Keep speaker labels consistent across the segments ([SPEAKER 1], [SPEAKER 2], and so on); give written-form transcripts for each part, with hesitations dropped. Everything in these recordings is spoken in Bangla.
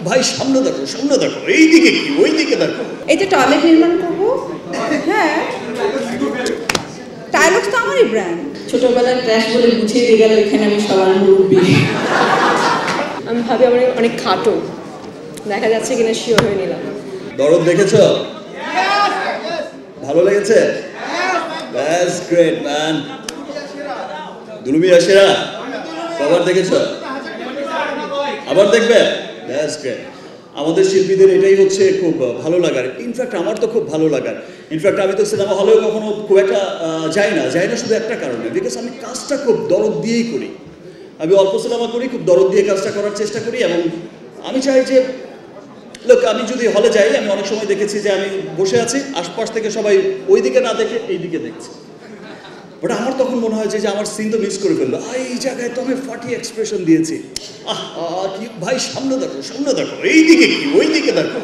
[SPEAKER 1] ভাই সামনে দেখো এইদিকে কি ওইদিকে দেখো।
[SPEAKER 2] এই যে টয়লেট নির্মাণ করবো, হ্যাঁ টাইলক্স তো আমারই ব্র্যান্ড।
[SPEAKER 3] ছোটবেলায় ট্র্যাশ বলে বুঝিয়ে দিয়ে গেল এখানে আমি সবার মুরব্বী।
[SPEAKER 4] আমি ভাবি আমার অনেক খাটো, দেখা যাচ্ছে কিনা শিওর হয়ে নিলাম।
[SPEAKER 1] দরদ দেখেছ? ভালো লেগেছে? That's great man. দুলুমি আশেরা কবার দেখেছ? আবার দেখবে? That's great. আমাদের শিল্পীদের এটাই হচ্ছে খুব ভালো লাগার। ইনফ্যাক্ট আমার তো খুব ভালো লাগার। ইনফ্যাক্ট আমি তো সিনেমা হলেও কখনো খুব একটা যাই না শুধু একটা কারণে, বিকজ আমি কাজটা খুব দরদ দিয়েই করি। আমি অল্প সিনেমা করি, খুব দরদ দিয়ে কাজটা করার চেষ্টা করি। এবং আমি চাই যে লোক, আমি যদি হলে যাই, আমি অনেক সময় দেখেছি যে আমি বসে আছি, আশপাশ থেকে সবাই ওই দিকে না দেখে এই দিকে দেখছে, বাট আমার তখন মনে হয় যে আমার সিন তো মিস করে ফেললো। এই জায়গায় তো আমি ফাটিয়ে এক্সপ্রেশন দিয়েছি। কি ভাই সামনে দেখো এইদিকে কি ওইদিকে দেখো।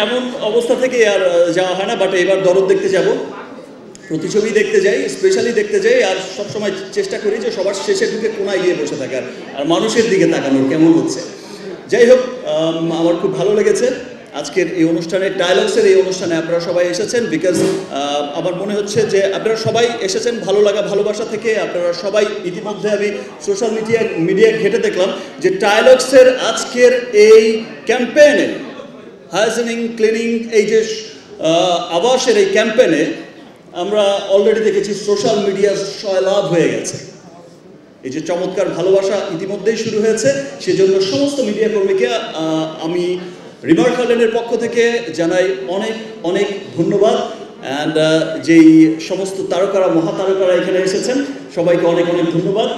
[SPEAKER 1] এমন অবস্থা থেকে আর যাওয়া হয় না, বাট এবার দরদ দেখতে যাব, প্রতিছবি দেখতে যাই, স্পেশালি দেখতে যাই, আর সবসময় চেষ্টা করি যে সবার শেষে ঢুকে কোনায় গিয়ে বসে থাকার আর মানুষের দিকে তাকানোর কেমন হচ্ছে। যাই হোক, আমার খুব ভালো লেগেছে আজকের এই অনুষ্ঠানে, ডায়ালগসের এই অনুষ্ঠানে আপনারা সবাই এসেছেন। বিকজ আমার মনে হচ্ছে যে আপনারা সবাই এসেছেন ভালো লাগা ভালোবাসা থেকে। আপনারা সবাই ইতিমধ্যে আমি সোশ্যাল মিডিয়া ঘেটে দেখলাম যে ডায়ালগসের আজকের এই ক্যাম্পেইনে, হাইজিনিং ক্লিনিং, এই যে আবাসের এই ক্যাম্পেইনে আমরা অলরেডি দেখেছি সোশ্যাল মিডিয়া সয়লাভ হয়ে গেছে। এই যে চমৎকার ভালোবাসা ইতিমধ্যেই শুরু হয়েছে, সেজন্য সমস্ত মিডিয়া কর্মীকে আমি রিমার্ক আইল্যান্ডের পক্ষ থেকে জানাই অনেক অনেক ধন্যবাদ। অ্যান্ড যেই সমস্ত তারকারা, মহাতারকারা এখানে এসেছেন, সবাইকে অনেক অনেক ধন্যবাদ।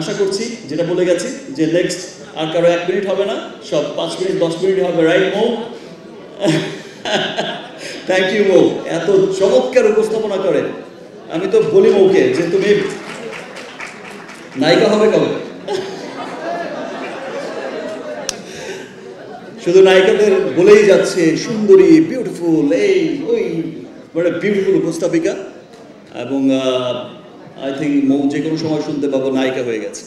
[SPEAKER 1] আশা করছি, যেটা বলে গেছি, যে নেক্সট আর কারো 1 মিনিট হবে না, সব 5 মিনিট 10 মিনিট হবে, রাইট মৌ? থ্যাংক ইউ মৌ, এত চমৎকার উপস্থাপনা করে। আমি তো বলি মৌকে যে তুমি নায়িকা হবে কবে? শুধু নায়িকাদের বলেই যাচ্ছে সুন্দরী, বিউটিফুল, এই ওই, মানে বিউটিফুল উপস্থাপিকা। এবং আই থিঙ্ক মৌ যে কোনো সময় শুনতে পাবো নায়িকা হয়ে গেছে।